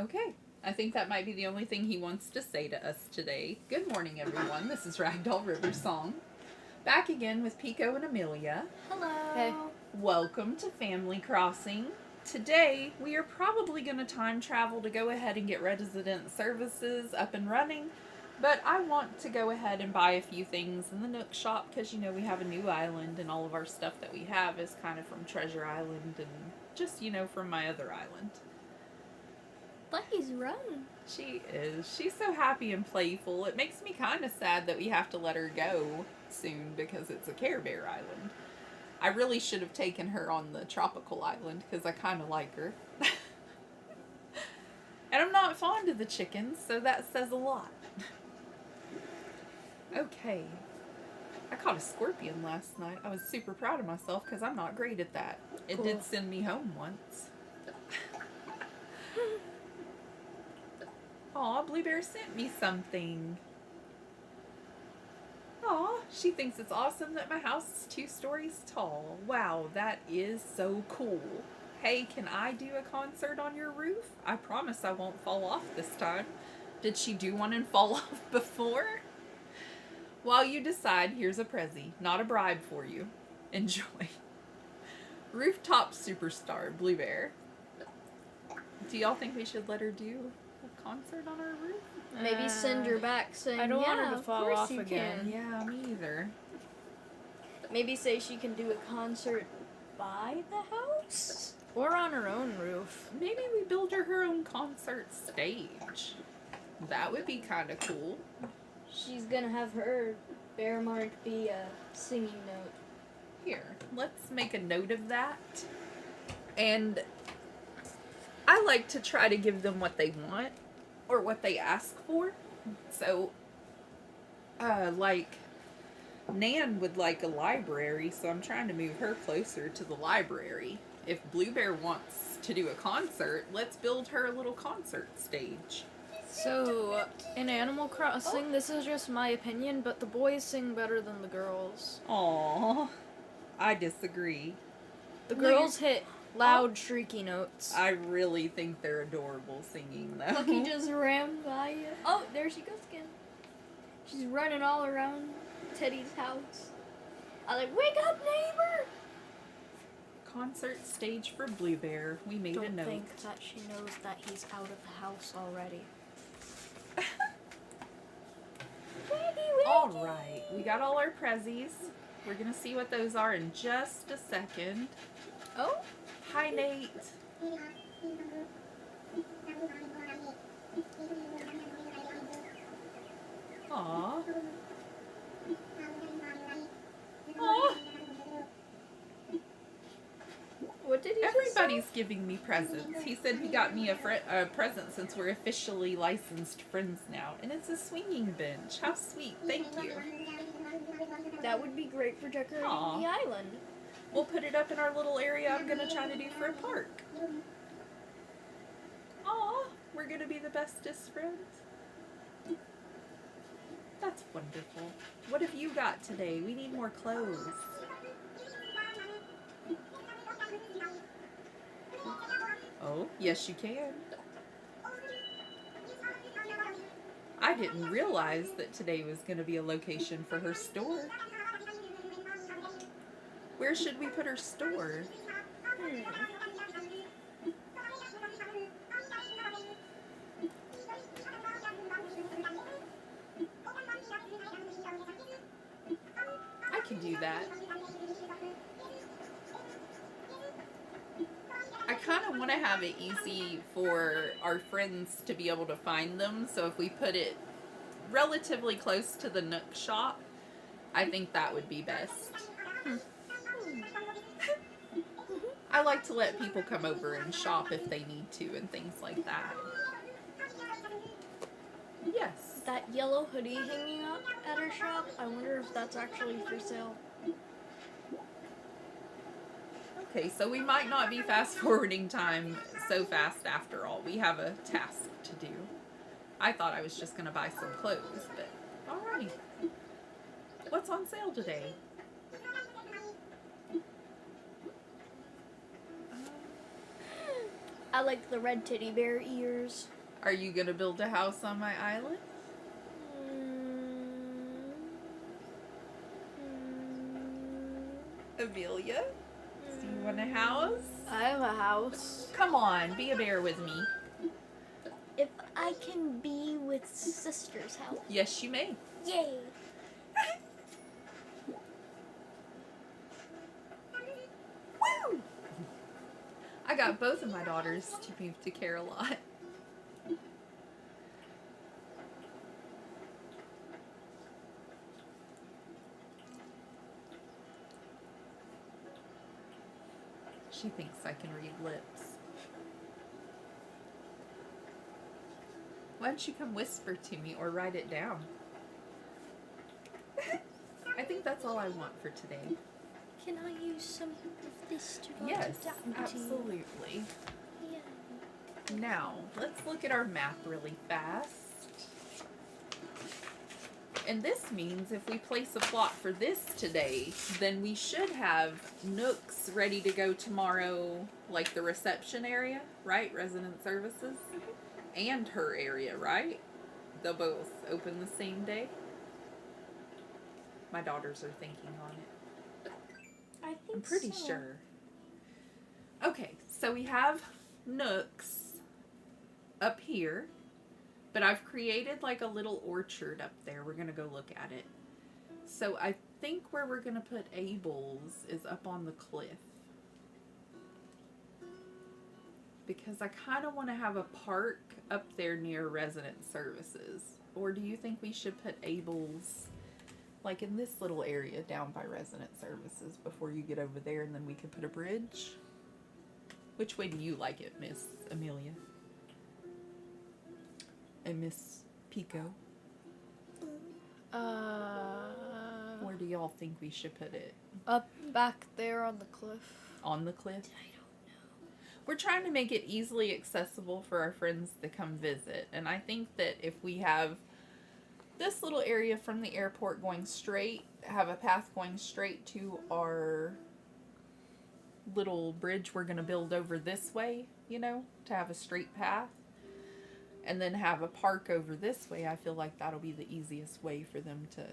Okay. I think that might be the only thing he wants to say to us today. Good morning, everyone. This is Ragdoll River Song. Back again with Pico and Amelia. Hello. Hey. Welcome to Family Crossing. Today, we are probably going to time travel to go ahead and get resident services up and running. But I want to go ahead and buy a few things in the Nook shop because, you know, we have a new island and all of our stuff that we have is kind of from Treasure Island and just, you know, from my other island. Lucky's run. She is. She's so happy and playful. It makes me kind of sad that we have to let her go soon because it's a Care Bear island. I really should have taken her on the tropical island because I kind of like her. And I'm not fond of the chickens, so that says a lot. Okay. I caught a scorpion last night. I was super proud of myself because I'm not great at that. It did send me home once. Aw, Blue Bear sent me something. Aw, she thinks it's awesome that my house is 2 stories tall. Wow, that is so cool. Hey, can I do a concert on your roof? I promise I won't fall off this time. Did she do one and fall off before? While you decide, here's a prezi, not a bribe for you. Enjoy. Rooftop superstar, Blue Bear. Do y'all think we should let her do a concert on our roof? Maybe send her back saying, I don't want yeah, her to fall of course off you again. Can. Yeah, me either. Maybe say she can do a concert by the house? Or on her own roof. Maybe we build her own concert stage. That would be kind of cool. She's gonna have her bear mark be a singing note. Here, let's make a note of that. And I like to try to give them what they want or what they ask for. So, like, Nan would like a library, so I'm trying to move her closer to the library. If Blue Bear wants to do a concert, let's build her a little concert stage. So, in Animal Crossing, this is just my opinion, but the boys sing better than the girls. Aww, I disagree. The girls hit loud, shrieky notes. I really think they're adorable singing, though. Lucky just ran by you. Oh, there she goes again. She's running all around Teddy's house. I like, wake up, neighbor! Concert stage for Blue Bear. We made a Don't note. think that she knows that he's out of the house already. All right, we got all our prezzies. We're gonna see what those are in just a second. Oh, Hi, Nate. Aw. Aw. what did he just Everybody's giving me presents. He said he got me a present since we're officially licensed friends now. And it's a swinging bench. How sweet. Thank you. say? That would be great for decorating Aw. the island. We'll put it up in our little area I'm going to try to do for a park. Aw, we're going to be the bestest friends. That's wonderful. What have you got today? We need more clothes. Oh, yes you can. I didn't realize that today was going to be a location for her store. Where should we put her store? I can do that. I kind of want to have it easy for our friends to be able to find them, so if we put it relatively close to the Nook shop, I think that would be best. I like to let people come over and shop if they need to and things like that. Yes. That yellow hoodie hanging up at her shop, I wonder if that's actually for sale. Okay, so we might not be fast forwarding time so fast after all. We have a task to do. I thought I was just going to buy some clothes, but alright. What's on sale today? I like the red teddy bear ears. Are you gonna build a house on my island? Amelia? Do you want a house? I have a house. Come on, be a bear with me. If I can be with sister's house. Yes, you may. Yay! Woo! I got both of my daughters to move to Carolina. She thinks I can read lips. Why don't you come whisper to me or write it down? I think that's all I want for today. Can I use some of this to write Yes, it down to? absolutely. Yeah. Now, let's look at our map really fast. And this means if we place a plot for this today, then we should have nooks ready to go tomorrow, like the reception area, right? Resident services. And her area, right? They'll both open the same day. My daughters are thinking on it. I think I'm pretty so. sure. Okay, so we have nooks up here, but I've created like a little orchard up there. We're gonna go look at it. So I think where we're gonna put Abel's is up on the cliff. Because I kind of want to have a park up there near resident services. Or do you think we should put Abel's like in this little area down by resident services before you get over there, and then we could put a bridge? Which way do you like it, Miss Amelia? And Miss Pico? Where do y'all think we should put it? Up back there on the cliff. On the cliff? We're trying to make it easily accessible for our friends to come visit. And I think that if we have this little area from the airport going straight, have a path going straight to our little bridge we're going to build over this way, you know, to have a straight path. And then have a park over this way, I feel like that'll be the easiest way for them to...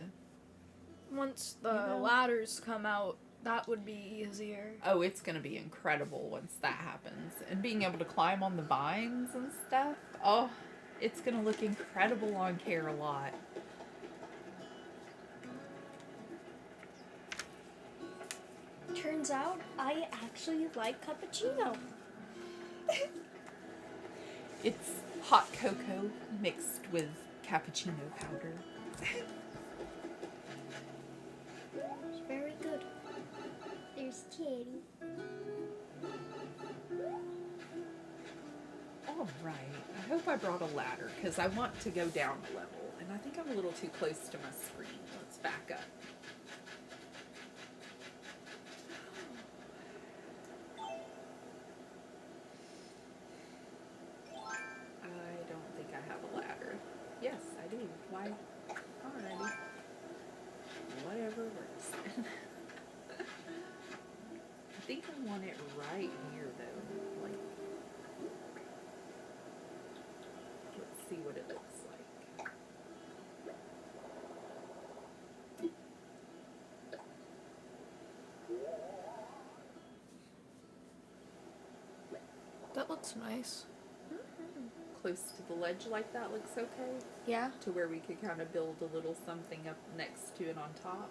Once the ladders come out, that would be easier. Oh, it's going to be incredible once that happens. And being able to climb on the vines and stuff. Oh, it's going to look incredible on Care-a-Lot. Turns out I actually like cappuccino. It's hot cocoa mixed with cappuccino powder. It's very good. There's Kitty. All right. I hope I brought a ladder because I want to go down a level. And I think I'm a little too close to my screen. Let's back up. I don't think I have a ladder. Yes, I do. Why? Alrighty. Whatever works. I think I want it right here though. Like, let's see what it looks like. That looks nice. Close to the ledge like that looks okay? Yeah. To where we could kind of build a little something up next to it on top.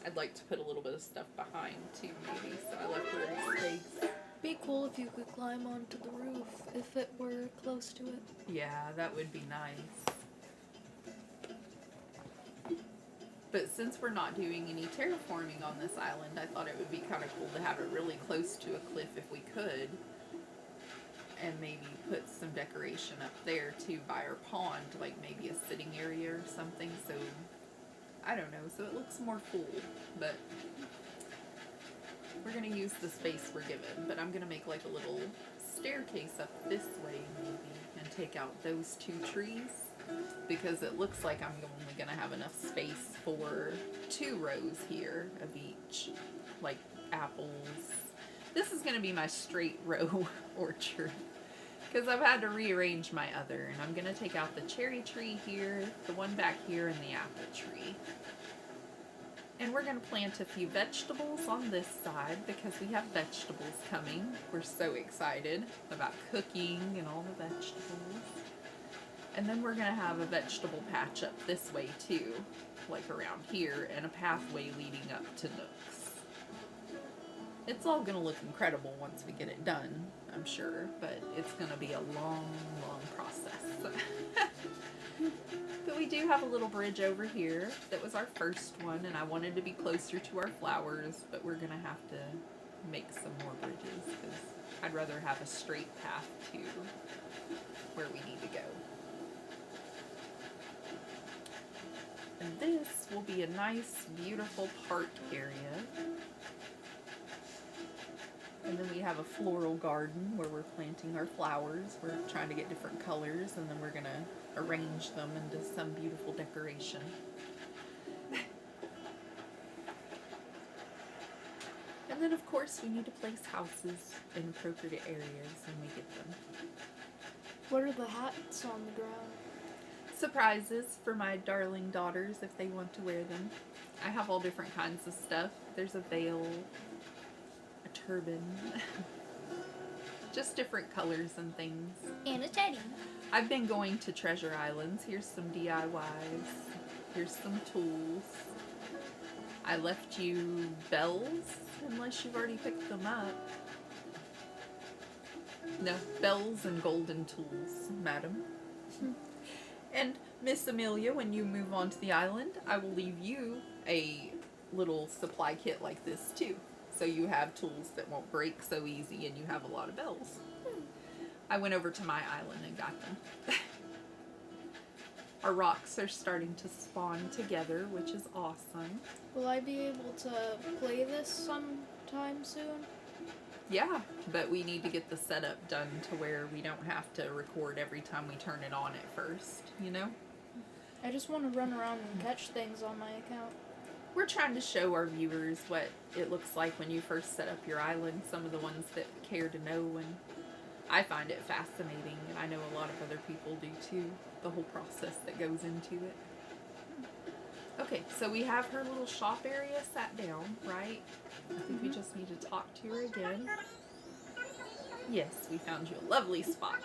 I'd like to put a little bit of stuff behind too, maybe, so I left a little space. Be cool if you could climb onto the roof if it were close to it. Yeah, that would be nice. But since we're not doing any terraforming on this island, I thought it would be kind of cool to have it really close to a cliff if we could. And maybe put some decoration up there too by our pond, like maybe a sitting area or something, so I don't know, so it looks more full, but we're gonna use the space we're given. But I'm gonna make like a little staircase up this way maybe and take out those two trees because it looks like I'm only gonna have enough space for 2 rows here of each, like apples, This is going to be my straight row orchard. Because I've had to rearrange my other. And I'm going to take out the cherry tree here, the one back here, and the apple tree. And we're going to plant a few vegetables on this side because we have vegetables coming. We're so excited about cooking and all the vegetables. And then we're going to have a vegetable patch up this way too, like around here, and a pathway leading up to Nooks. It's all going to look incredible once we get it done, I'm sure, but it's going to be a long, long process. But we do have a little bridge over here that was our first one, and I wanted to be closer to our flowers, but we're going to have to make some more bridges because I'd rather have a straight path to where we need to go. And this will be a nice, beautiful park area. And then we have a floral garden where we're planting our flowers. We're trying to get different colors, and then we're going to arrange them into some beautiful decoration. And then, of course, we need to place houses in appropriate areas when we get them. What are the hats on the ground? Surprises for my darling daughters if they want to wear them. I have all different kinds of stuff. There's a veil, a turban, just different colors and things. And a teddy. I've been going to Treasure Islands. Here's some DIYs. Here's some tools. I left you bells, unless you've already picked them up. No, bells and golden tools, madam. And Miss Amelia, when you move on to the island, I will leave you a little supply kit like this too. So you have tools that won't break so easy and you have a lot of bells. I went over to my island and got them. Our rocks are starting to spawn together, which is awesome. Will I be able to play this sometime soon? Yeah, but we need to get the setup done to where we don't have to record every time we turn it on at first, you know? I just want to run around and catch things on my account. We're trying to show our viewers what it looks like when you first set up your island, some of the ones that care to know, and I find it fascinating, and I know a lot of other people do too, the whole process that goes into it. Okay, so we have her little shop area sat down, right? I think we just need to talk to her again. Yes, we found you a lovely spot.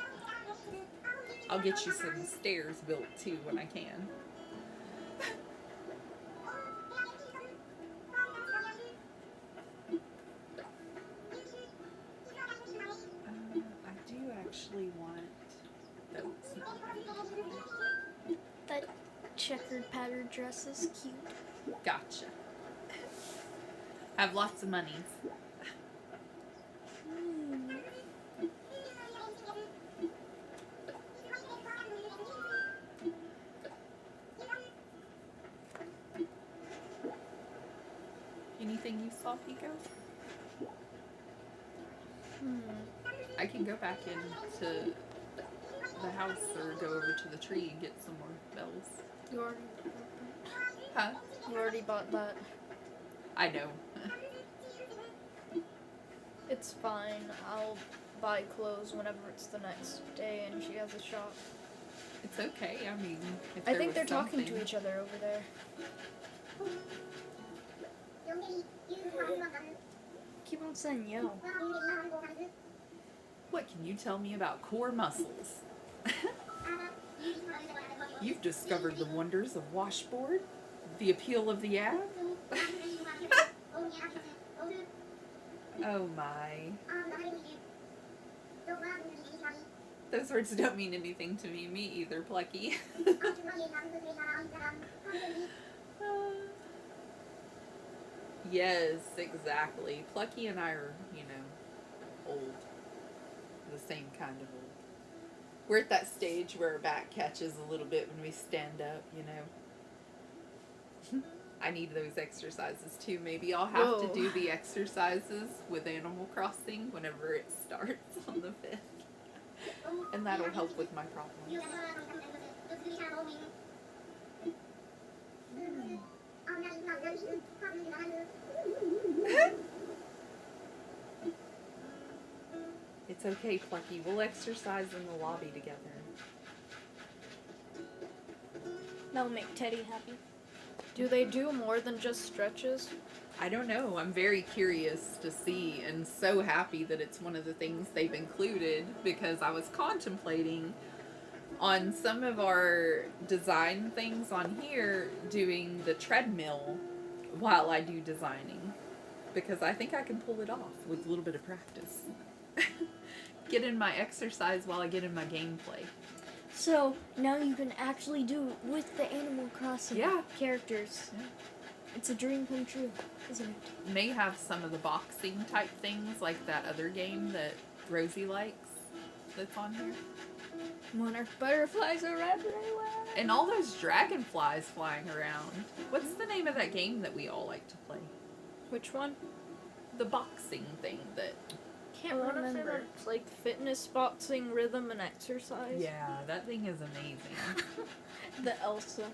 I'll get you some stairs built too when I can. I do actually want those. That checkered patterned dress is cute. Gotcha. I have lots of monies. Anything you saw, Pico? I can go back into the house or go over to the tree and get some more bells. You already Huh? You already bought that. I know. It's fine. I'll buy clothes whenever it's the next day and she has a shop. It's okay. I mean, if I there think was they're talking something- to each other over there. Keep on saying yo. What can you tell me about core muscles? You've discovered the wonders of washboard, the appeal of the ab. Oh my. Those words don't mean anything to me. Me either, Plucky. Yes, exactly. Plucky and I are, old. The same kind of old. We're at that stage where our back catches a little bit when we stand up, I need those exercises too. Maybe I'll have to do the exercises with Animal Crossing whenever it starts on the 5th. And that'll help with my problems. It's okay, Plucky. We'll exercise in the lobby together. That'll make Teddy happy. Do they do more than just stretches? I don't know. I'm very curious to see and so happy that it's one of the things they've included because I was contemplating on some of our design things on here doing the treadmill while I do designing because I think I can pull it off with a little bit of practice. Get in my exercise while I get in my gameplay. So now you can actually do it with the Animal Crossing characters. Yeah. It's a dream come true, isn't it? May have some of the boxing type things like that other game that Rosie likes that's on here. Monarch butterflies are everywhere. And all those dragonflies flying around. What's the name of that game that we all like to play? Which one? The boxing thing that... Can't remember. It's like fitness, boxing, rhythm, and exercise. Yeah, that thing is amazing. The Elsa.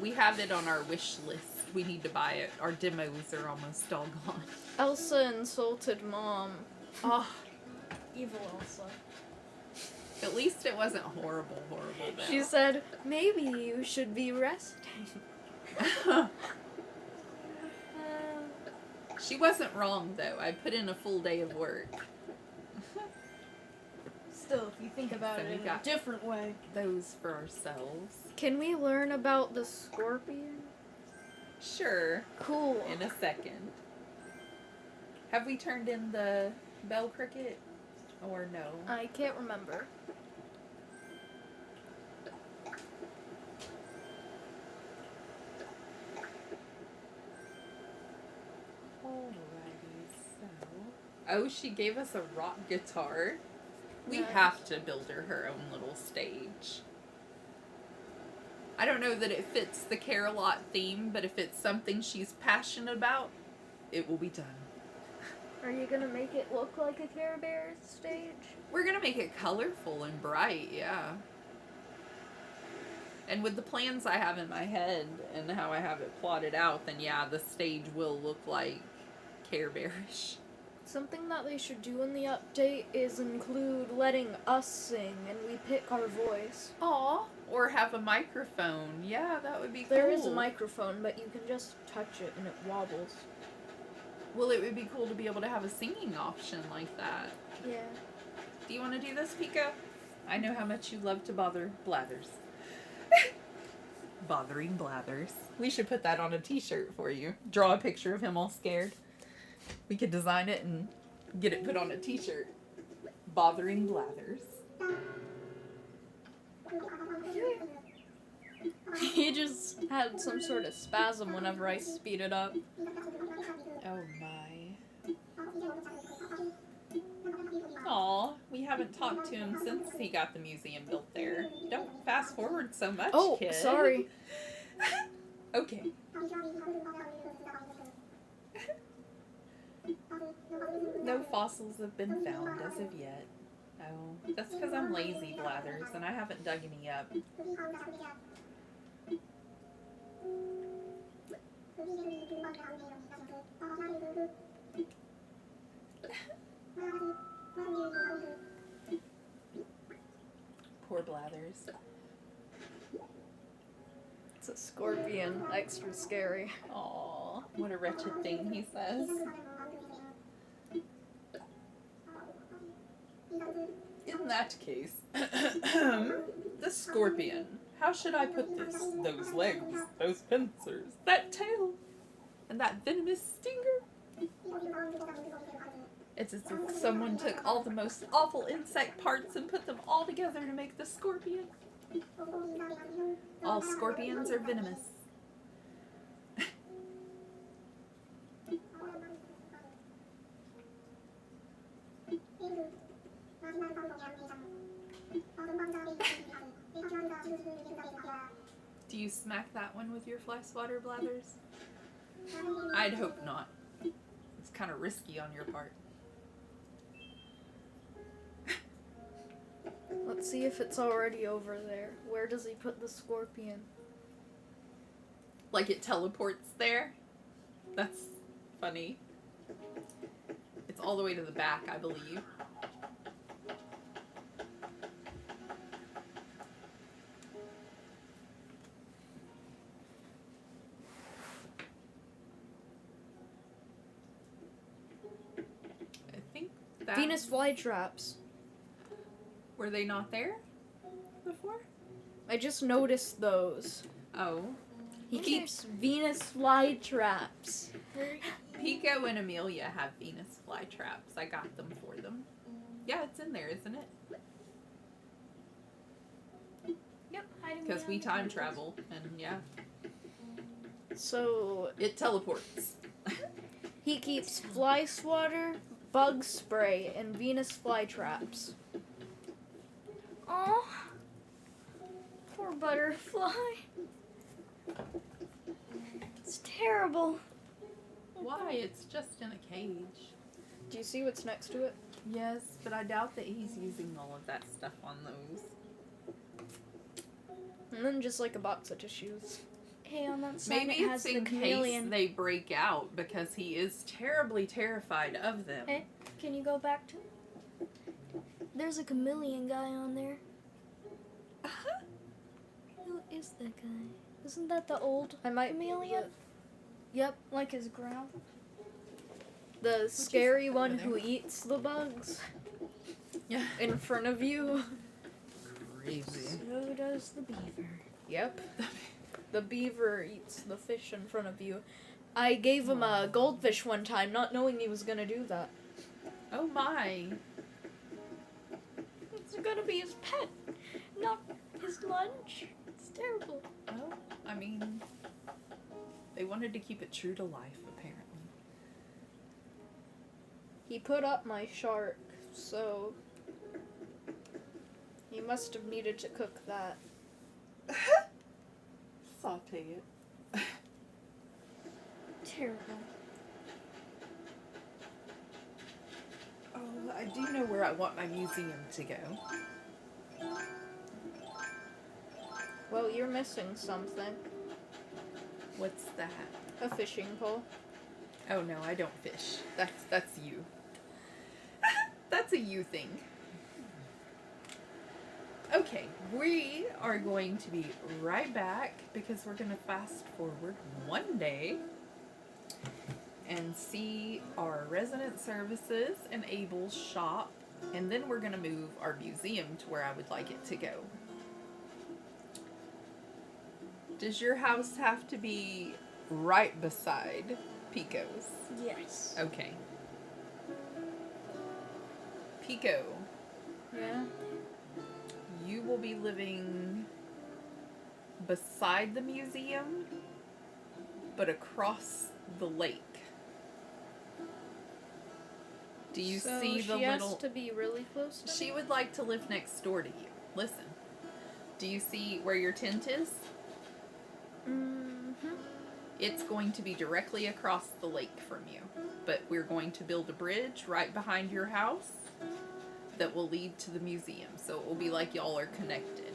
We have it on our wish list. We need to buy it. Our demos are almost all gone. Elsa insulted Mom. Oh, Evil Elsa. at least it wasn't horrible though. She said, maybe you should be resting. She wasn't wrong though. I put in a full day of work. Still, if you think about So it we in a got- different way. Those for ourselves. Can we learn about the scorpion? Sure. Cool. In a second. Have we turned in the bell cricket? Or no? I can't remember. Alrighty, so... Oh, she gave us a rock guitar. We Nice. have to build her own little stage. I don't know that it fits the Carolot theme, but if it's something she's passionate about, it will be done. Are you gonna make it look like a Care Bears stage? We're gonna make it colorful and bright, yeah. And with the plans I have in my head and how I have it plotted out, then yeah, the stage will look like Care Bearish. Something that they should do in the update is include letting us sing and we pick our voice. Aw, or have a microphone. Yeah, that would be cool. There is a microphone, but you can just touch it and it wobbles. Well, it would be cool to be able to have a singing option like that. Yeah. Do you want to do this, Pico? I know how much you love to bother Blathers. Bothering Blathers. We should put that on a t-shirt for you. Draw a picture of him all scared. We could design it and get it put on a t-shirt. Bothering Blathers. He just had some sort of spasm whenever I speed it up. Oh my. Aw, we haven't talked to him since he got the museum built there. Don't fast forward so much, Oh, kid. sorry. Okay. No fossils have been found as of yet. Oh, that's because I'm lazy, Blathers, and I haven't dug any up. Poor Blathers. It's a scorpion. Extra scary. Aw, what a wretched thing, he says. In that case, the scorpion. How should I put this? Those legs, those pincers, that tail, and that venomous stinger. It's as if someone took all the most awful insect parts and put them all together to make the scorpion. All scorpions are venomous. Do you smack that one with your fly swatter, Blathers? I'd hope not. It's kind of risky on your part. Let's see if it's already over there. Where does he put the scorpion? Like it teleports there? That's funny. It's all the way to the back, I believe. That, Venus flytraps. were they not there before? I just noticed those. Oh. He keeps Venus flytraps. Pico and Amelia have Venus flytraps. I got them for them. Yeah, it's in there, isn't it? Yep, hiding Because we behind the time tables. travel, and yeah, So it teleports. he keeps fly swatter, bug spray, and Venus flytraps. Aw, poor butterfly. It's terrible. Why? It's just in a cage. Do you see what's next to it? Yes, but I doubt that he's using all of that stuff on those. And then just like a box of tissues. Hey, on that side Maybe it has it's the in case chameleon. they break out because he is terribly terrified of them. Hey, can you go back to? There's a chameleon guy on there. Who is that guy? Isn't that the old I might chameleon? Yep, like his growl. The scary over one there? who eats the bugs Yeah. in front of you. Crazy. So does the beaver. Yep. The beaver eats the fish in front of you. I gave him a goldfish one time, not knowing he was gonna do that. Oh my. It's gonna be his pet, not his lunch. It's terrible. Well, I mean, they wanted to keep it true to life, apparently. He put up my shark, so he must have needed to cook that. Saute it. Terrible. Oh, I do know where I want my museum to go. Well, you're missing something. What's that? A fishing pole. Oh no, I don't fish. That's you. That's a you thing. Okay, we are going to be right back because we're going to fast forward one day and see our resident services and Abel's shop, and then we're going to move our museum to where I would like it to go. Does your house have to be right beside Pico's? Yes. Okay. Pico, Yeah. you will be living beside the museum, but across the lake. Do you So see the she has little... to be really close to She me? would like to live next door to you. Listen. Do you see where your tent is? Mm-hmm. It's going to be directly across the lake from you. But we're going to build a bridge right behind your house that will lead to the museum. So it will be like y'all are connected.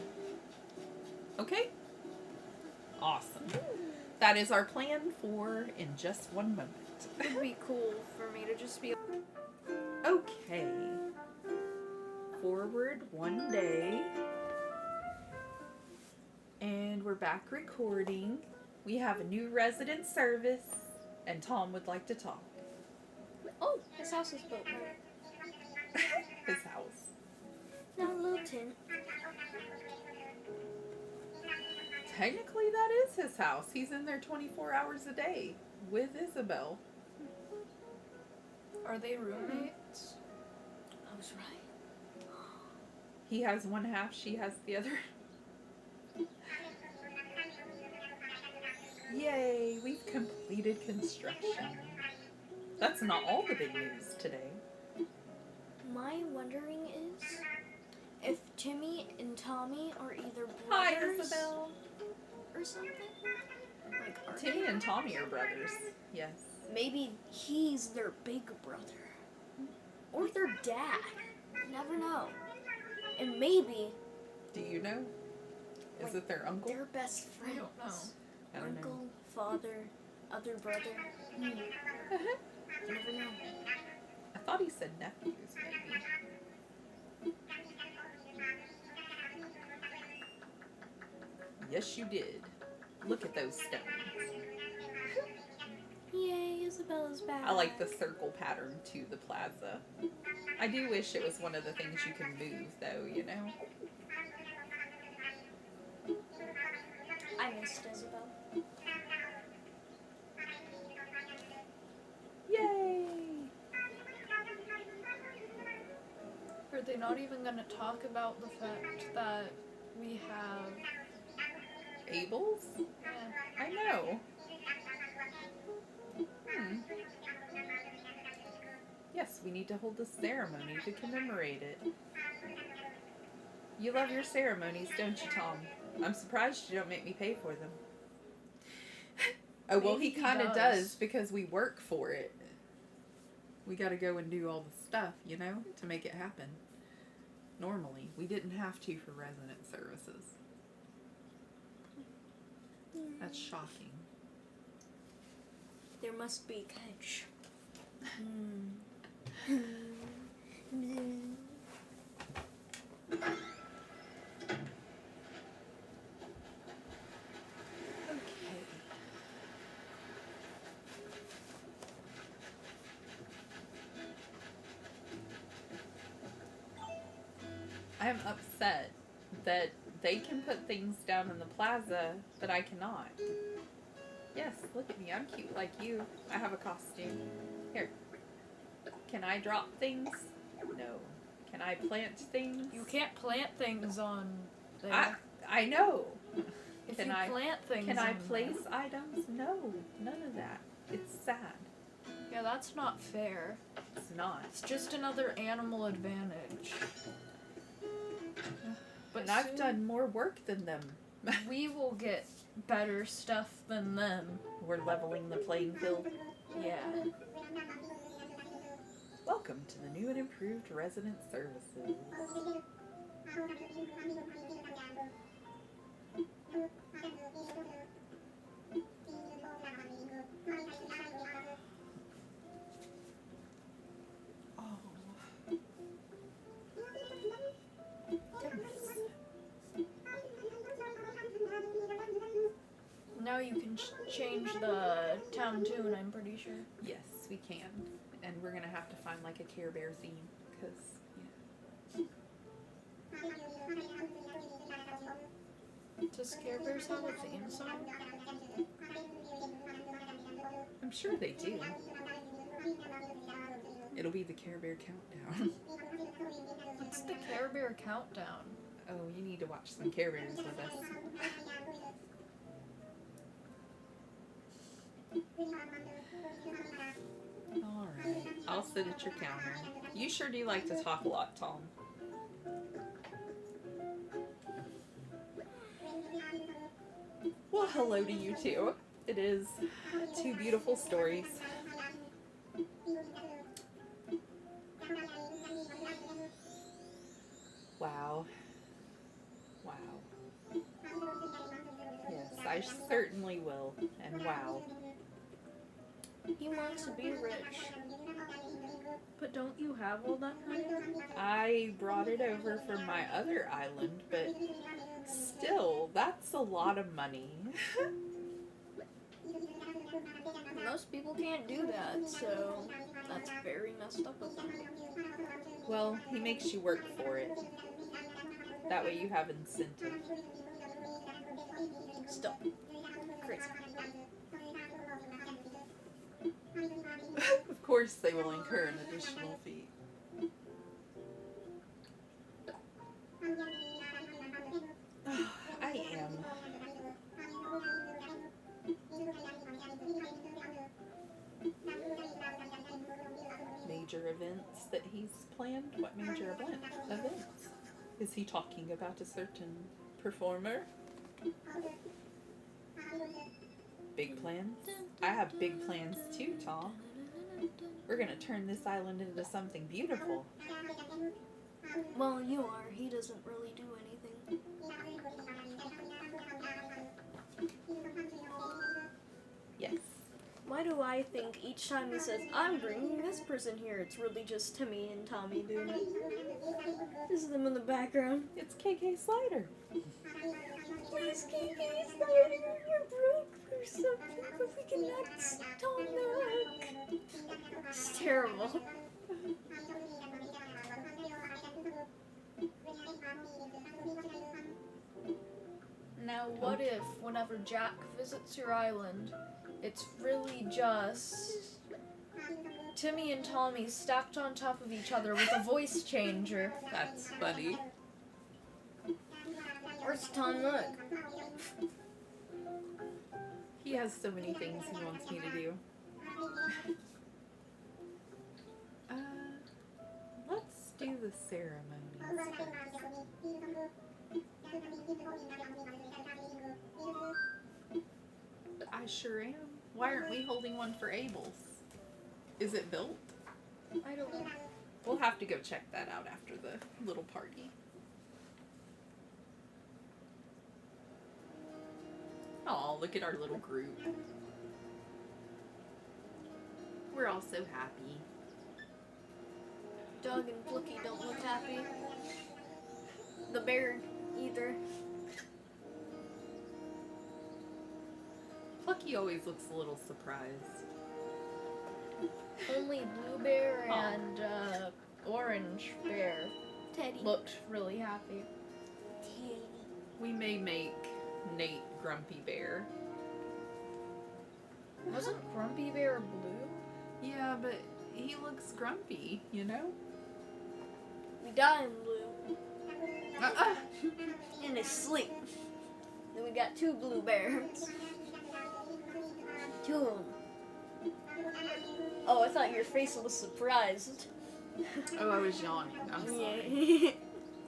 Okay? Awesome. That is our plan for in just one moment. It would be cool for me to just be... Okay. Forward one day. And we're back recording. We have a new resident service, and Tom would like to talk. Oh, his house is built now. His house. Now a little tent. Technically, that is his house. He's in there 24 hours a day with Isabelle. Are they roommates? I was right. He has one half, she has the other. Yay, we've completed construction. That's not all the big news today. My wondering is if Timmy and Tommy are either Hi, brothers Isabelle. or something. Like, are Timmy they? and Tommy are brothers. Yes. Maybe he's their big brother. Or their dad. You never know. And maybe Do you know? Is Like, it their uncle? they're best friends. don't know. I don't know. Uncle, father, other brother. You never know. I thought he said nephews, maybe. Yes, you did. Look at those stones. Yay, Isabella's plaza's back. I like the circle pattern to the plaza. I do wish it was one of the things you can move, though, you know? I missed Isabelle. Yay! Are they not even going to talk about the fact that we have... Abel's? Yeah. I know. Yes, we need to hold a ceremony to commemorate it. You love your ceremonies, don't you, Tom? I'm surprised you don't make me pay for them. Oh, well, Maybe he kind of does. does because we work for it. We gotta go and do all the stuff, you know, to make it happen. Normally, we didn't have to for resident services. That's shocking. There must be catch. Okay. I am upset that they can put things down in the plaza, but I cannot. Yes, look at me. I'm cute like you. I have a costume. Here. Can I drop things? No. Can I plant things? You can't plant things on there. I know. If Can you I plant things Can I on place items? No. None of that. It's sad. there. Yeah, that's not fair. It's not. It's just another animal advantage. But I've done more work than them. We will get better stuff than them. We're leveling the playing field. Yeah. Welcome to the new and improved resident services. Oh. Goodness. Now you can change the town tune, I'm pretty sure. Yes, we can. And we're gonna have to find like a Care Bear theme, because, Does Care Bears have a theme song? I'm sure they do. It'll be the Care Bear countdown. What's the Care Bear countdown? Oh, you need to watch some Care Bears with us. Alright, I'll sit at your counter. You sure do like to talk a lot, Tom. Well, hello to you too. It is two beautiful stories. Wow. Wow. Yes, I certainly will. And wow. He wants to be rich. But don't you have all that money? I brought it over from my other island, but still, that's a lot of money. Most people can't do that, so that's very messed up of him. Well, he makes you work for it. That way you have incentive. Stop. Crazy. Of course they will incur an additional fee. I am. Major events that he's planned? What major events? Is he talking about a certain performer? Big plans? I have big plans too, Tom. We're gonna turn this island into something beautiful. Well, you are. He doesn't really do anything. Yes. Why do I think each time he says, I'm bringing this person here, it's really just Timmy and Tommy doing it? This is them in the background. It's KK Slider. Yes, KK Slider, you're broke for something, but we cannot talk. Now, what if, whenever Jack visits your island, it's really just Timmy and Tommy stacked on top of each other with a voice changer? That's funny. Where's Tom Nook? He has so many things he wants me to do. Let's do the ceremonies first. I sure am. Why aren't we holding one for Abel's? Is it built? I don't know. We'll have to go check that out after the little party. Oh, look at our little group. We're all so happy. Doug and Flicky don't look happy. The bear either. Plucky always looks a little surprised. Only Blue Bear and Orange Bear Teddy. looked really happy. Teddy. We may make Nate Grumpy Bear. Wasn't Grumpy Bear blue? Yeah, but he looks grumpy, you know? We die in blue. In his sleep. Then we got two blue bears. Two of them. Oh, I thought your face was surprised. Oh, I was yawning. I'm sorry. Yeah.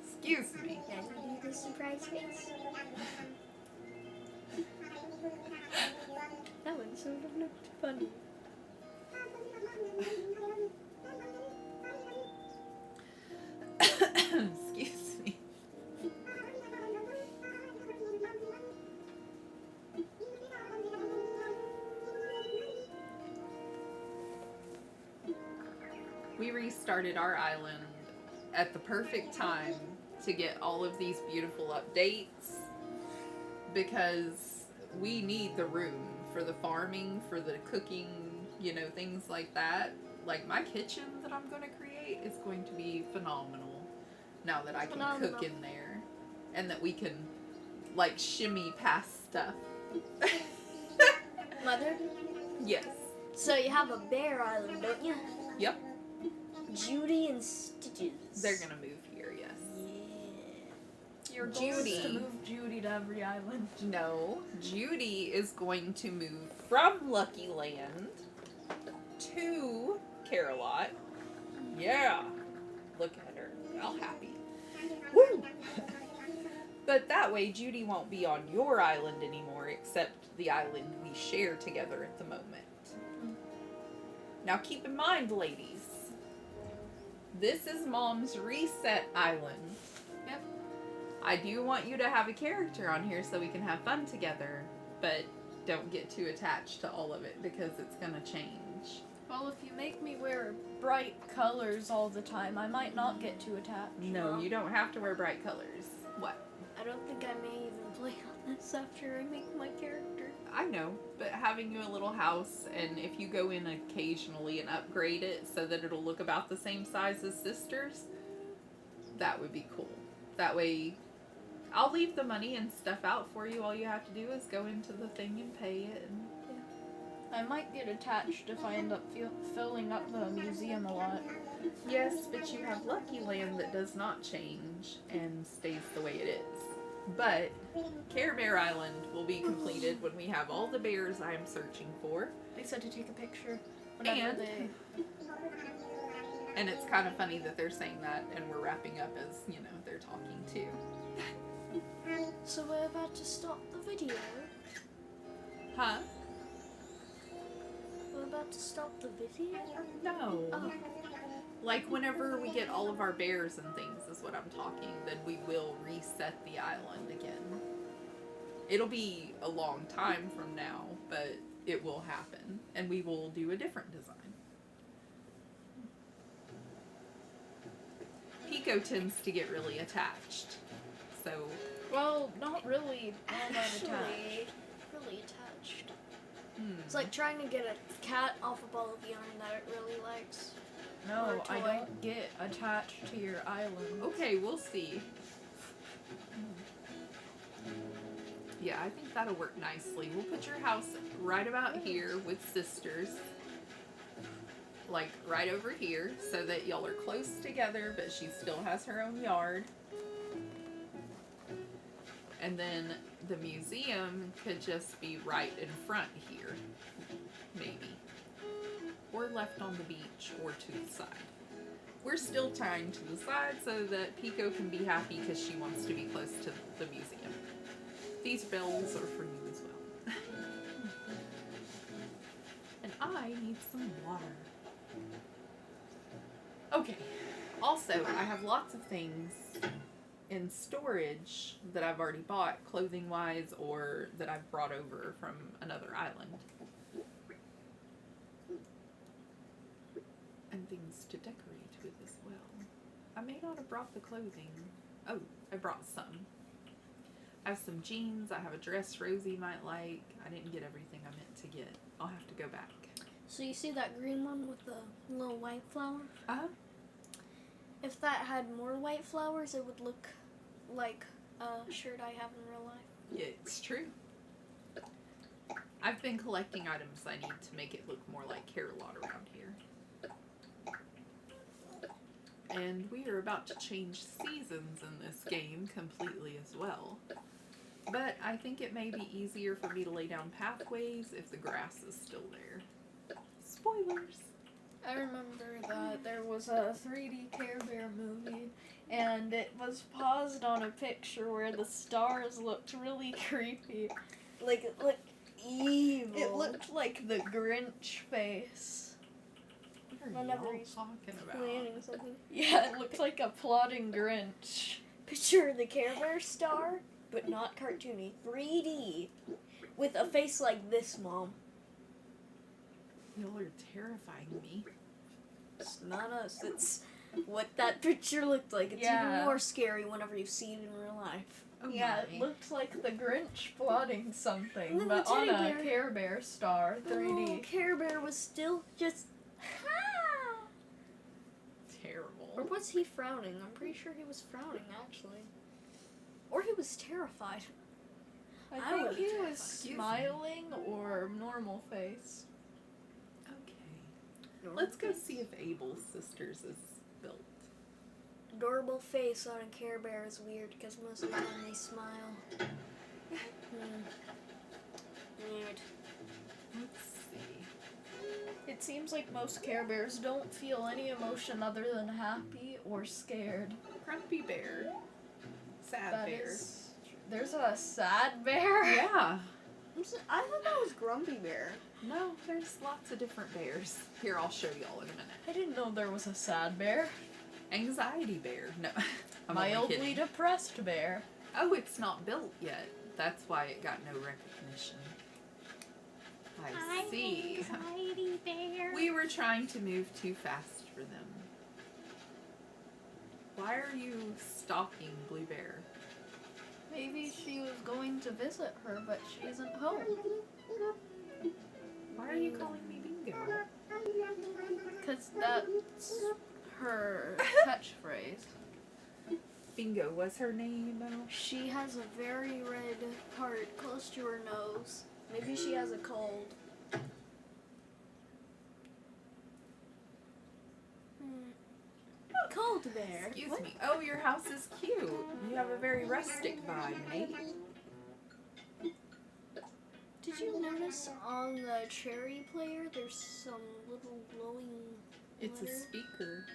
Excuse me. Can you do the surprise face? That one sort of looked funny. Excuse me. We restarted our island at the perfect time to get all of these beautiful updates because we need the room for the farming, for the cooking, you know, things like that. Like my kitchen that I'm going to create is going to be phenomenal now that I can cook in there and that we can like shimmy past stuff. Mother? Yes. So you have a bear island, don't you? Yep. Judy and Stitches. They're going to move here, yes. Yeah. Your goal is Judy. to move Judy to every island. No, Judy is going to move from Lucky Land to Carolot. Yeah. Look at her. All happy. Woo! But that way, Judy won't be on your island anymore, except the island we share together at the moment. Now keep in mind, ladies, this is Mom's reset island. Yep. I do want you to have a character on here so we can have fun together, but don't get too attached to all of it because it's gonna change. Well, if you make me wear bright colors all the time, I might not get too attached. No, you don't have to wear bright colors. What? I don't think I may even play on this after I make my character. I know, but having you a little house, and if you go in occasionally and upgrade it so that it'll look about the same size as Sisters, that would be cool. That way, I'll leave the money and stuff out for you. All you have to do is go into the thing and pay it. And I might get attached if I end up filling up the museum a lot. yes, but you have Lucky Land that does not change and stays the way it is. But Care Bear Island will be completed when we have all the bears I'm searching for. They said to take a picture whenever And it's kind of funny that they're saying that and we're wrapping up as, you know, they're talking too. So we're about to stop the video. Huh? We're about to stop the video? No. Oh. Like whenever we get all of our bears and things is what I'm talking, then we will reset the island again. It'll be a long time from now, but it will happen. And we will do a different design. Pico tends to get really attached. So, Well, not really. All that attached. Actually, really attached. It's like trying to get a cat off a ball of yarn that it really likes. No, Or I toy. don't get attached to your island. okay, we'll see. Yeah, I think that'll work nicely. We'll put your house right about here with sisters. Like right over here, so that y'all are close together, but she still has her own yard. And then the museum could just be right in front here, maybe. Or left on the beach, or to the side. We're still tying to the side so that Pico can be happy because she wants to be close to the museum. These bells are for you as well. And I need some water. Okay, also, I have lots of things in storage that I've already bought, clothing-wise, or that I've brought over from another island. And things to decorate with as well. I may not have brought the clothing. Oh, I brought some. I have some jeans, I have a dress Rosie might like. I didn't get everything I meant to get. I'll have to go back. So you see that green one with the little white flower? Uh-huh. If that had more white flowers, it would look like a shirt I have in real life. Yeah, it's true. I've been collecting items I need to make it look more like Carolot around here. And we are about to change seasons in this game completely as well. But I think it may be easier for me to lay down pathways if the grass is still there. Spoilers! I remember that there was a 3D Care Bear movie, and it was paused on a picture where the stars looked really creepy. Like, it looked evil. It looked like the Grinch face. What are Whenever y'all he's talking about? Planning something. Yeah, it looked like a plotting Grinch. Picture the Care Bear star, but not cartoony. 3D. With a face like this, Mom. Y'all are terrifying me. It's not us. It's what that picture looked like. It's Yeah. even more scary whenever you see it in real life. Oh Yeah, my. it looked like the Grinch plotting something, And then but the on teddy a bear. Care Bear star, The little 3D. Care Bear was still just... Terrible. Or was he frowning? I'm pretty sure he was frowning, actually. Or he was terrified. I I think would he be was terrified. smiling or normal face. Okay. Let's go see if Abel's Sisters is built. Adorable face on a Care Bear is weird because most of the time they smile. Weird. Let's see. It seems like most Care Bears don't feel any emotion other than happy or scared. Grumpy Bear. Sad That Bear. is- There's a sad bear? Yeah. I thought that was Grumpy Bear. No, there's lots of different bears. Here, I'll show y'all in a minute. I didn't know there was a sad bear. Anxiety Bear. No, I'm only Mildly kidding. depressed bear. Oh, it's not built yet. That's why it got no recognition. I see. Anxiety Bear. We were trying to move too fast for them. Why are you stalking Blue Bear? Maybe she was going to visit her, but she isn't home. Why are you calling me Bingo? Because that's her catchphrase. Bingo was her name, though. She has a very red part close to her nose. Maybe she has a cold. Cold Bear. Excuse What? me. Oh, your house is cute. You have a very rustic vibe, Nate. Did you notice on the cherry player there's some little glowing It's a glitter? speaker.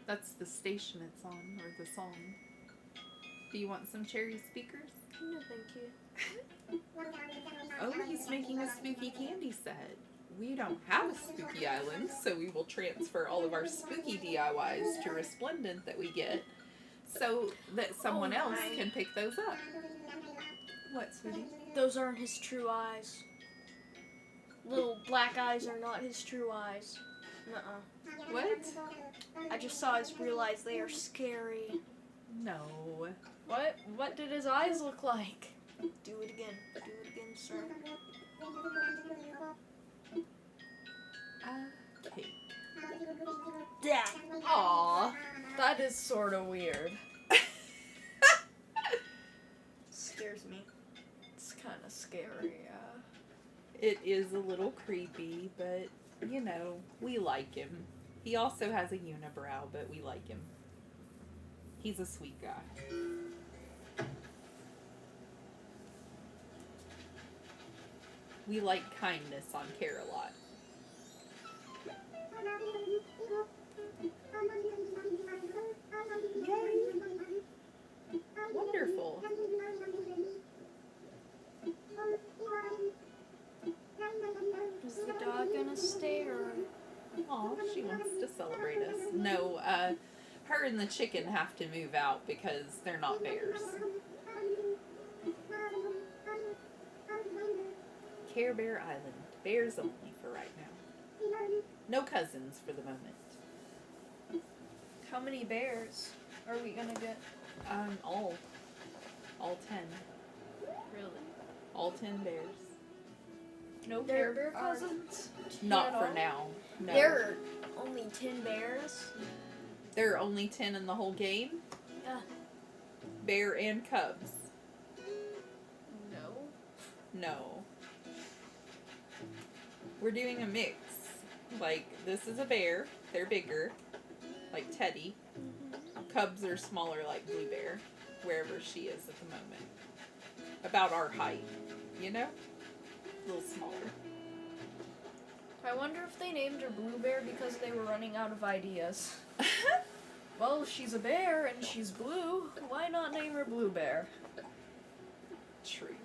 That's the station it's on, or the song. Do you want some cherry speakers? No, thank you. Oh, he's making a spooky candy set. We don't have a spooky island, so we will transfer all of our spooky DIYs to Resplendent that we get, so that someone Oh else my. can pick those up. What, sweetie? Those aren't his true eyes. Little black eyes are not his true eyes. Nuh-uh. What? I just saw his real eyes. They are scary. No. What did his eyes look like? Do it again. Do it again, sir. Cake. Dad. Aw, that is sort of weird. It is a little creepy, but, you know, we like him. He also has a unibrow, but we like him. He's a sweet guy. We like kindness on Care-a-Lot. Yay! Wonderful. Is the dog gonna stay or? Aw, she wants to celebrate us. No, her and the chicken have to move out because they're not bears. Care Bear Island. Bears only for right now. No cousins for the moment. How many bears are we gonna get? All 10. Really? All 10 bears. No There Care Bear are- cousins? Not At for all? now. No. There are only 10 bears. There are only 10 in the whole game. Yeah. Bear and cubs. No. No. We're doing a mix. Like, this is a bear. They're bigger. Like Teddy. Cubs are smaller like Blue Bear. Wherever she is at the moment. About our height. You know? A little smaller. I wonder if they named her Blue Bear because they were running out of ideas. Well, she's a bear and she's blue. Why not name her Blue Bear? True.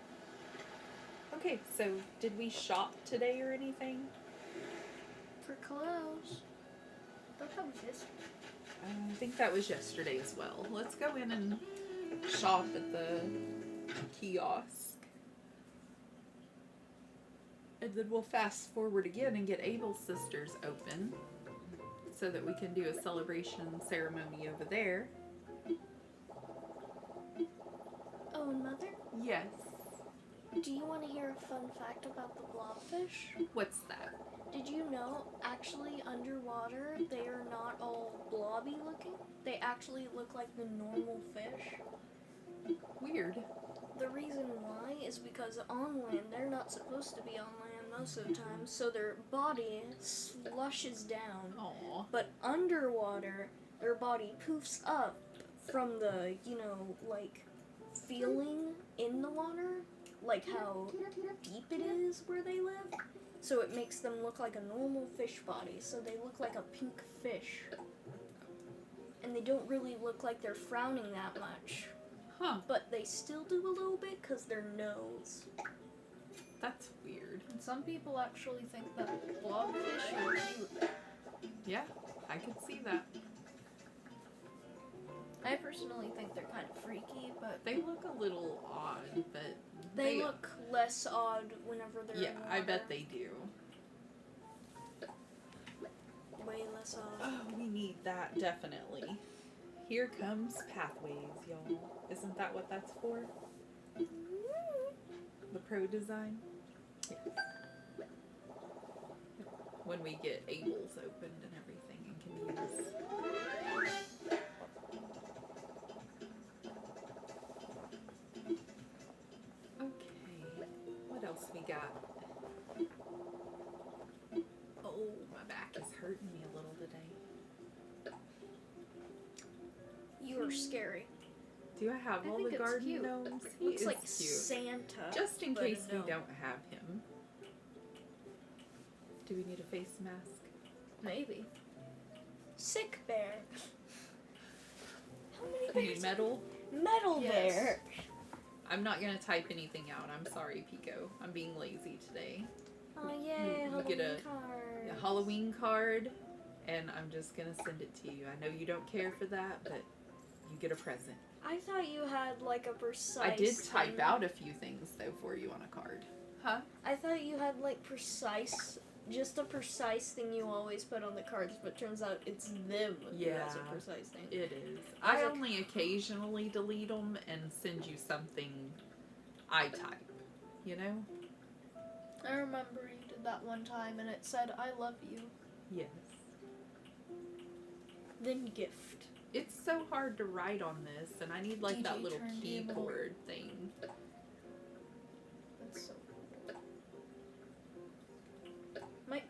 Okay, so did we shop today or anything? For clothes. I thought that was yesterday. I think that was yesterday as well. Let's go in and shop at the kiosk. And then we'll fast forward again and get Abel's sisters open so that we can do a celebration ceremony over there. Oh, and Mother, Yes. do you want to hear a fun fact about the blobfish? What's that? Did you know, actually, underwater, they are not all blobby looking? They actually look like the normal fish. Weird. The reason why is because on land, they're not supposed to be on land most of the time, so their body slushes down. Aw. But underwater, their body poofs up from the, like, feeling in the water, like how deep it is where they live. So it makes them look like a normal fish body, so they look like a pink fish. And they don't really look like they're frowning that much. Huh. But they still do a little bit because their nose. That's weird. And some people actually think that blobfish are cute. Yeah, I could see that. I personally think they're kind of freaky, but They look a little odd, but They look less odd whenever they're yeah, in water. I bet they do. Way less odd. Oh, we need that, definitely. Here comes Pathways, y'all. Isn't that what that's for? The pro design? Yes. When we get Abel's opened and everything and can use. Okay, what else we got? Oh, my back is hurting me a little today. You are scary. Do I have I all think the it's garden cute. gnomes? He Looks is like cute. Santa. Just in but a case we gnome. don't have him. Do we need a face mask? maybe. Sick bear. How many You need bears? metal? Metal Yes. bear. I'm not gonna type anything out. I'm sorry, Pico. I'm being lazy today. Oh yay, You Halloween get a card. Halloween card, and I'm just gonna send it to you. I know you don't care for that, but you get a present. I thought you had like a precise I did type thing. out a few things though for you on a card. Huh? I thought you had like just a precise thing you always put on the cards, but turns out it's them who has a Yeah. precise thing. It is. I was I like- only occasionally delete them and send you something I type. You know? I remember you did that one time and it said, "I love you." Yes. Then gift. It's so hard to write on this, and I need like DJ that little turntable. keyboard thing. That's so cool.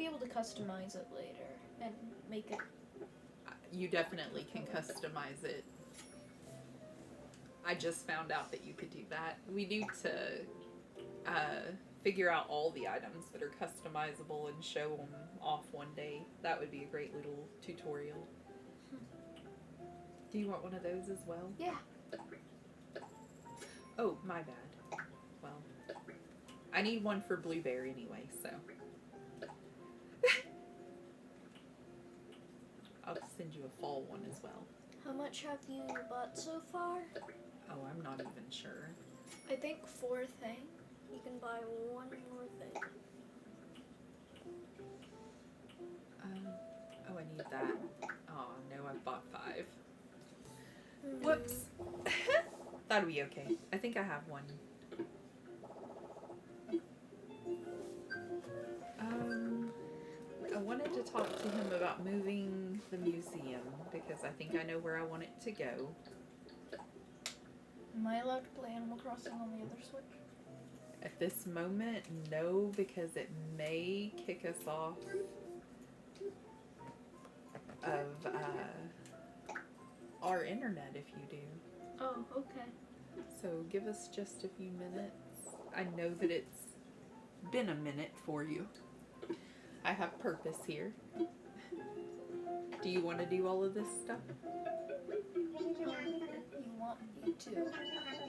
be able to customize it later and make it. You definitely can customize it. I just found out that you could do that. We need to figure out all the items that are customizable and show them off one day. That would be a great little tutorial. Do you want one of those as well? Yeah. Oh, my bad. Well, I need one for Blueberry anyway, so. I'll send you a fall one as well. How much have you bought so far? Oh, I'm not even sure. I think 4 things. You can buy one more thing. Oh, I need that. Oh, no, I bought 5. Whoops. That'll be okay. I think I have one. I wanted to talk to him about moving the museum because I think I know where I want it to go. Am I allowed to play Animal Crossing on the other Switch? At this moment, no, because it may kick us off of our internet if you do. Oh, okay. So give us just a few minutes. I know that it's been a minute for you. I have purpose here. Do you want to do all of this stuff? You want me to?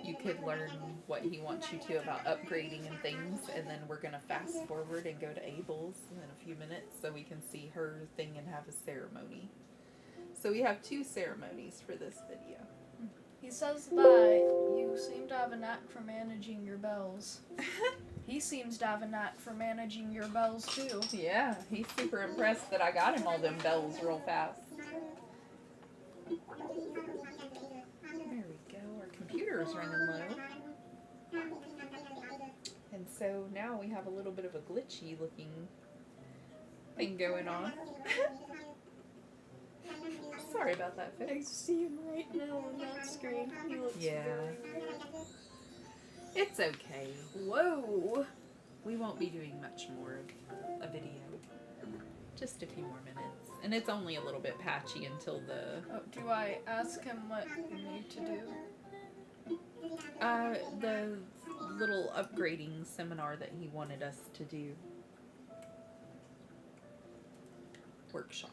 You could learn what he wants you to about upgrading and things, and then we're going to fast forward and go to Abel's in a few minutes so we can see her thing and have a ceremony. So we have 2 ceremonies for this video. He says that you seem to have a knack for managing your bells. He seems to have a knack for managing your bells too. Yeah, he's super impressed that I got him all them bells real fast. There we go, our computer's running low. And so now we have a little bit of a glitchy looking thing going on. Sorry about that, I Fitz. see him right now on that screen. He looks very... It's okay. Whoa! We won't be doing much more of a video. Just a few more minutes. And it's only a little bit patchy until the... Oh, do I ask him what you need to do? The little upgrading seminar that he wanted us to do. Workshop.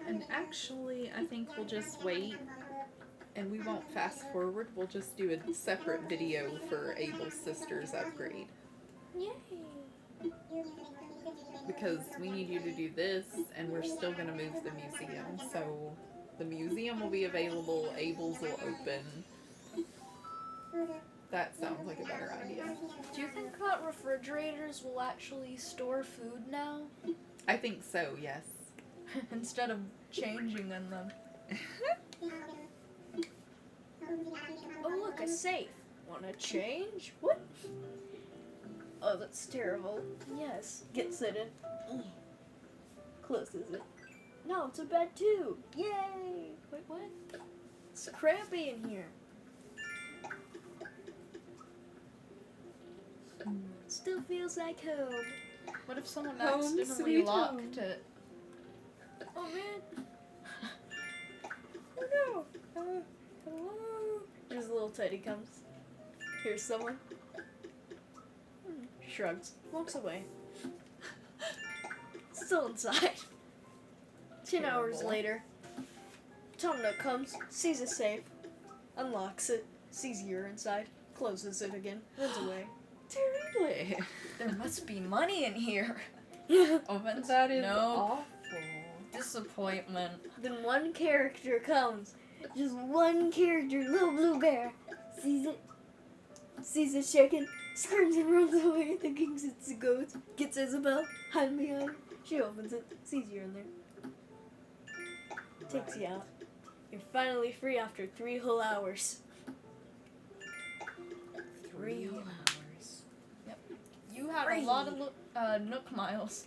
And actually, I think we'll just wait and we won't fast forward. We'll just do a separate video for Abel's sister's upgrade. Yay! Because we need you to do this and we're still going to move the museum. So the museum will be available, Abel's will open. That sounds like a better idea. Do you think that refrigerators will actually store food now? I think so, yes. Instead of changing in them. Oh look, a safe. Wanna change? What? Oh, that's terrible. Yes. Gets it in. Closes it. No, it's a bed too. Yay! Wait, what? It's crampy in here. Still feels like home. What if someone Home, accidentally sweet locked home. it? Oh man! Oh no! Hello? Here's a little teddy comes. Here's someone. Shrugs. Walks away. Still inside. 10 hours Terrible. later. Tom Nook comes, sees a safe, unlocks it, sees you're inside, closes it again, runs away. Terribly. There must be money in here. Opens. That is Nope. awful. Disappointment. Then one character comes. Just one character, little blue bear. Sees it. Sees it shaking. Screams and runs away thinking it's a ghost. Gets Isabelle. Hides behind her. She opens it. It's easier in there. Takes you Right. out. You're finally free after 3 whole hours. 3 whole hours. You had Free. a lot of Nook miles.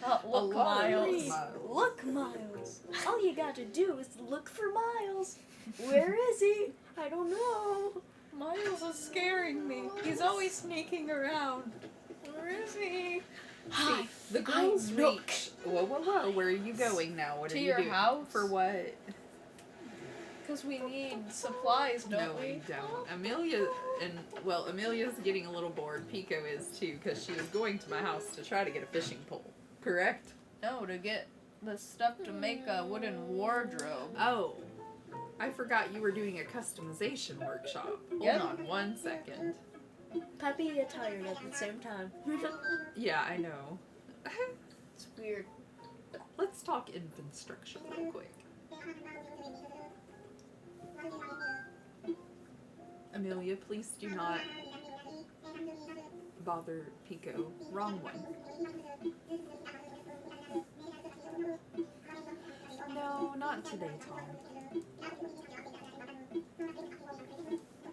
Not look lot of miles. Nook miles. Look, Miles. All you got to do is look for Miles. Where is he? I don't know. Miles is scaring me. He's always sneaking around. Where is he? Hi. The girls I'm Nook. reach. Whoa. Where are you going now? What To are you your doing? house? For what? Because we need supplies, don't No, we? we don't. Amelia's getting a little bored. Pico is too, because she was going to my house to try to get a fishing pole. Correct? No, to get the stuff to make a wooden wardrobe. Oh. I forgot you were doing a customization workshop. Yep. Hold on 1 second. Happy and tired at the same time. Yeah, I know. It's weird. Let's talk infrastructure real quick. Amelia, please do not bother Pico. Wrong one. No, not today, Tom.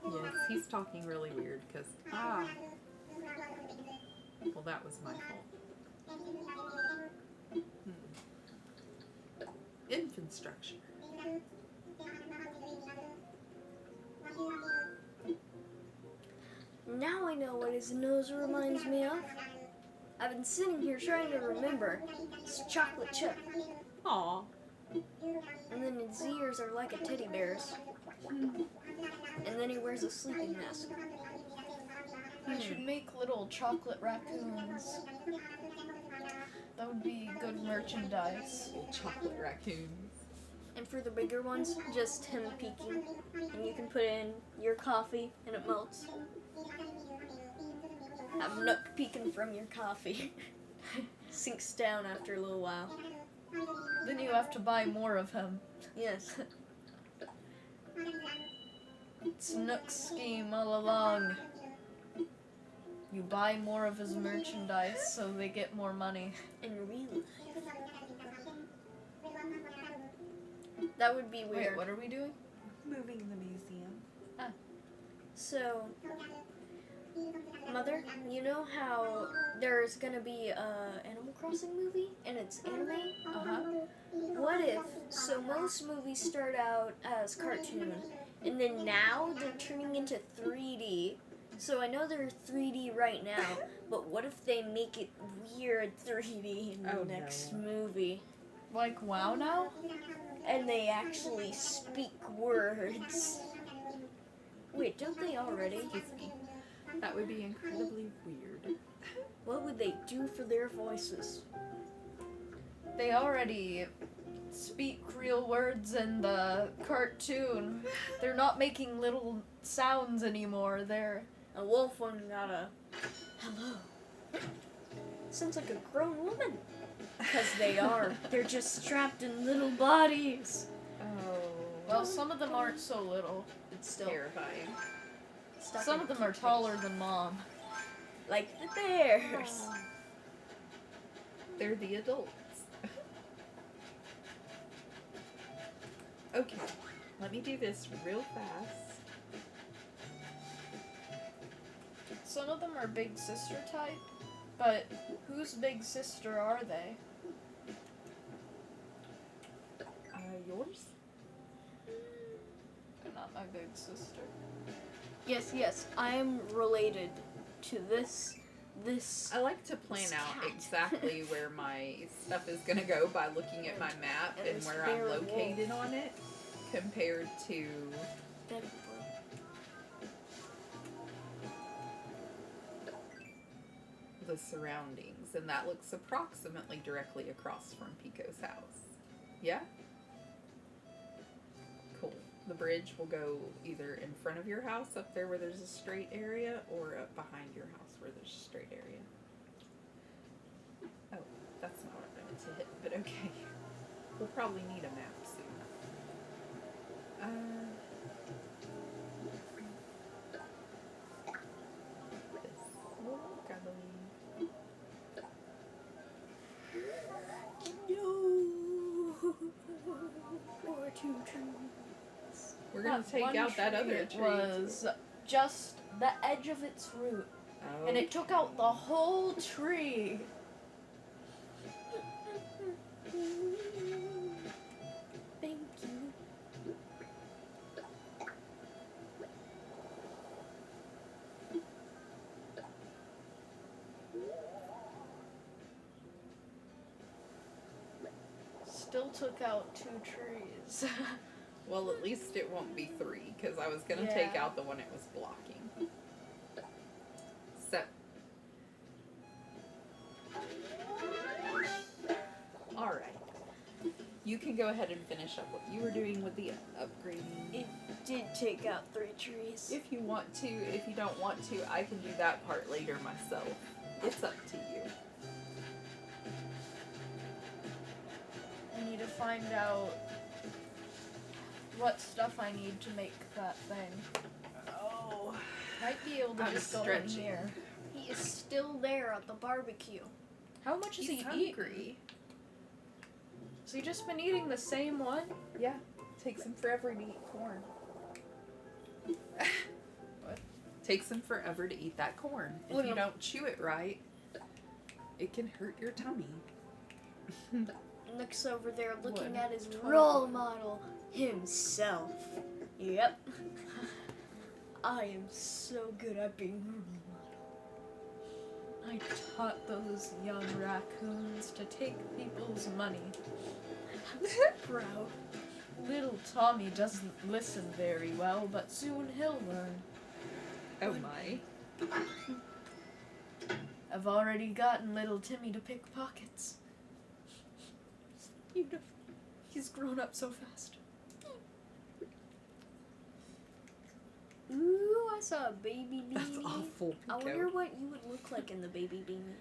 Yes, he's talking really weird because, well, that was my fault. Infrastructure. Now I know what his nose reminds me of. I've been sitting here trying to remember. It's chocolate chip. Aw. And then his ears are like a teddy bear's. And then he wears a sleeping mask. We should make little chocolate raccoons. That would be good merchandise. Little chocolate raccoons. And for the bigger ones, just him peeking. And you can put in your coffee and it melts. Have Nook peeking from your coffee. Sinks down after a little while. Then you have to buy more of him. Yes. It's Nook's scheme all along. You buy more of his merchandise so they get more money. In real life. That would be weird. Wait, what are we doing? Moving the museum. So, Mother, you know how there's gonna be a Animal Crossing movie and it's anime? Uh-huh. What if, so most movies start out as cartoon and then now they're turning into 3D. So I know they're 3D right now, but what if they make it weird 3D in the Oh, next no. movie? Like WoW now? And they actually speak words. Wait, don't they already? Excuse me. That would be incredibly weird. What would they do for their voices? They already speak real words in the cartoon. They're not making little sounds anymore. They're A wolf one got a hello. Sounds like a grown woman. Because they are. They're just strapped in little bodies. Oh. well, some of them aren't so little. It's still Terrifying. stuck Some in of them are toothpaste. taller than Mom. Like the bears. They're the adults. Okay, let me do this real fast. Some of them are big sister type, but whose big sister are they? Yours? They're not my big sister. Yes, I am related to this. I like to plan This out cat. exactly where my stuff is going to go by looking at my map And and this where I'm bear located on it compared to the surroundings. And that looks approximately directly across from Pico's house. Yeah? Cool. The bridge will go either in front of your house up there where there's a straight area or up behind your house where there's a straight area. Oh, that's not what I meant to hit, but okay. We'll probably need a map soon. This will work, I believe. No. Or 2 trees. We're gonna take one out that other tree tree. was just the edge of its root, Oh. and it took out the whole tree. Thank you. Still took out 2 trees. Well, at least it won't be 3, because I was gonna Yeah. take out the one it was blocking. So. Alright. You can go ahead and finish up what you were doing with the upgrading. It did take out 3 trees. If you want to, if you don't want to, I can do that part later myself. It's up to you. I need to find out what stuff I need to make that thing. Oh. Might be able to I'm just go in stretching. here. He is still there at the barbecue. How much has He's he hungry. eaten? Has he just been eating the same one? Yeah. Takes him forever to eat corn. What? Takes him forever to eat that corn. If Look you at- don't chew it right, it can hurt your tummy. Nick's over there looking What? at his role model himself. Yep. I am so good at being a role model. I taught those young raccoons to take people's money. I'm so proud. Little Tommy doesn't listen very well, but soon he'll learn. Oh my. I've already gotten little Timmy to pick pockets. Beautiful. He's grown up so fast. Ooh, I saw a baby beanie. That's awful. I Pico. wonder what you would look like in the baby beanie.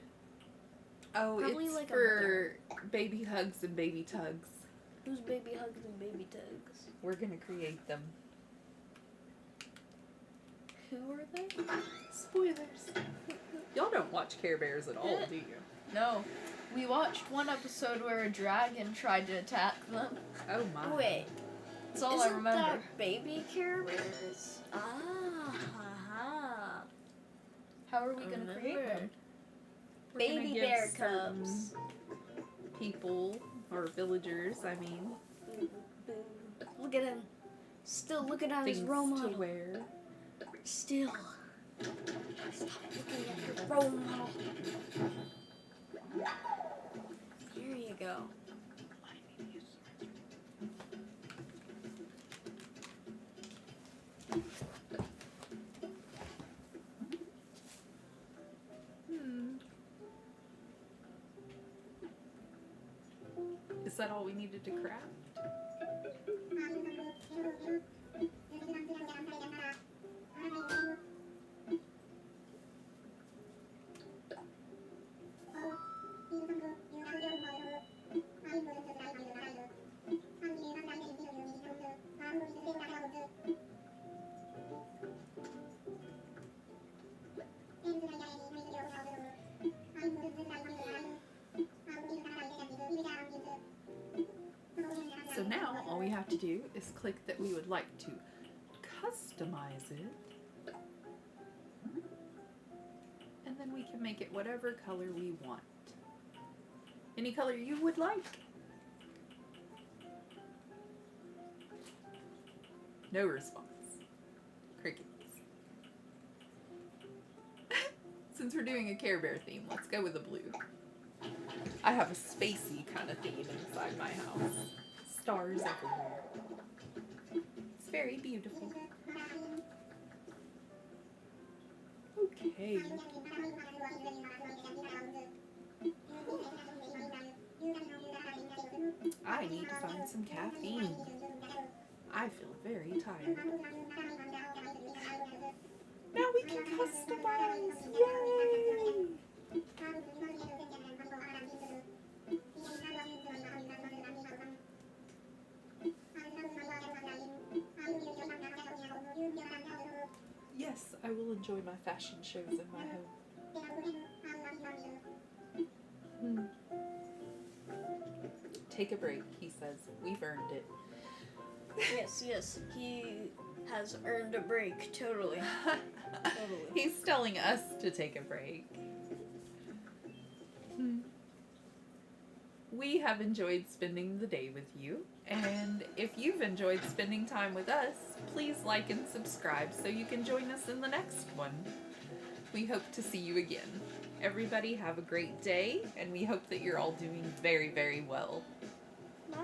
Oh, Probably it's like a for baby hugs and baby tugs. Who's baby hugs and baby tugs? We're gonna create them. Who are they? Spoilers. Y'all don't watch Care Bears at all, do you? No, we watched one episode where a dragon tried to attack them. Oh my. Wait, That's all isn't I remember. that baby Care Bears? Ah, ha, How are we gonna Remember. create them? We're gonna Baby give bear certain cubs. people or villagers, I mean, Look at him. Still looking at his things role to model. wear. Still. Stop looking at your role model. Here you go. Is that all we needed to craft? So now all we have to do is click that we would like to customize it. And then we can make it whatever color we want. Any color you would like. No response. Crickets. Since we're doing a Care Bear theme, let's go with the blue. I have a spacey kind of theme inside my house. Stars everywhere. It's very beautiful. Okay. I need to find some caffeine. I feel very tired. Now we can customize! Yay! Yes, I will enjoy my fashion shows in my home. Take a break, he says. We've earned it. Yes, he has earned a break, totally. Totally. He's telling us to take a break. We have enjoyed spending the day with you, and if you've enjoyed spending time with us, please like and subscribe so you can join us in the next one. We hope to see you again. Everybody have a great day, and we hope that you're all doing very, very well. Bye.